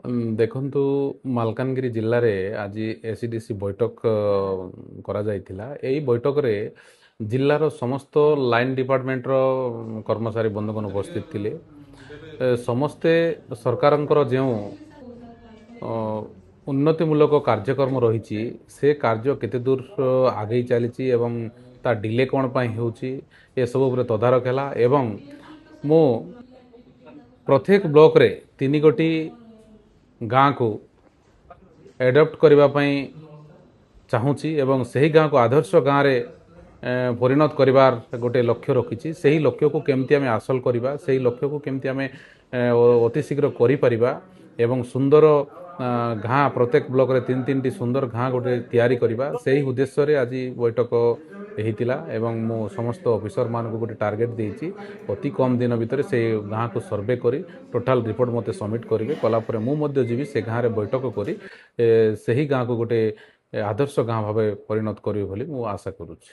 ଦେଖନ୍ତୁ ମାଲକାନଗିରି ଜିଲ୍ଲାରେ ଆଜି ଏସିଡିସି ବୈଠକ କରାଯାଇଥିଲା। ଏହି ବୈଠକରେ ଜିଲ୍ଲାର ସମସ୍ତ ଲାଇନ୍ ଡିପାର୍ଟମେଣ୍ଟର କର୍ମଚାରୀ ବନ୍ଧୁଗଣ ଉପସ୍ଥିତ ଥିଲେ। ସମସ୍ତେ ସରକାରଙ୍କର ଯେଉଁ ଉନ୍ନତିମୂଳକ କାର୍ଯ୍ୟକ୍ରମ ରହିଛି ସେ କାର୍ଯ୍ୟ କେତେ ଦୂର ଆଗେଇ ଚାଲିଛି ଏବଂ ତା ଡିଲେ କ'ଣ ପାଇଁ ହେଉଛି ଏସବୁ ଉପରେ ତଦାରଖ ହେଲା ଏବଂ ମୁଁ ପ୍ରତ୍ୟେକ ବ୍ଲକରେ 3 ଗୋଟି ଗାଁକୁ ଏଡପ୍ଟ କରିବା ପାଇଁ ଚାହୁଁଛି ଏବଂ ସେହି ଗାଁକୁ ଆଦର୍ଶ ଗାଁରେ ପରିଣତ କରିବାର ଗୋଟେ ଲକ୍ଷ୍ୟ ରଖିଛି। ସେହି ଲକ୍ଷ୍ୟକୁ କେମିତି ଆମେ ହାସଲ କରିବା, ସେହି ଲକ୍ଷ୍ୟକୁ କେମିତି ଆମେ ଅତି ଶୀଘ୍ର କରିପାରିବା ଏବଂ ସୁନ୍ଦର ଗାଁ ପ୍ରତ୍ୟେକ ବ୍ଲକରେ 3-3ଟି ସୁନ୍ଦର ଗାଁ ଗୋଟେ ତିଆରି କରିବା, ସେହି ଉଦ୍ଦେଶ୍ୟରେ ଆଜି ବୈଠକ ହେଇଥିଲା ଏବଂ ମୁଁ ସମସ୍ତ ଅଫିସରମାନଙ୍କୁ ଗୋଟେ ଟାର୍ଗେଟ୍ ଦେଇଛି। ଅତି କମ୍ ଦିନ ଭିତରେ ସେହି ଗାଁକୁ ସର୍ଭେ କରି ଟୋଟାଲ୍ ରିପୋର୍ଟ ମୋତେ ସବମିଟ୍ କରିବେ। କଲାପରେ ମୁଁ ମଧ୍ୟ ଯିବି ସେ ଗାଁରେ ବୈଠକ କରି ସେହି ଗାଁକୁ ଗୋଟେ ଆଦର୍ଶ ଗାଁ ଭାବେ ପରିଣତ କରିବି ବୋଲି ମୁଁ ଆଶା କରୁଛି।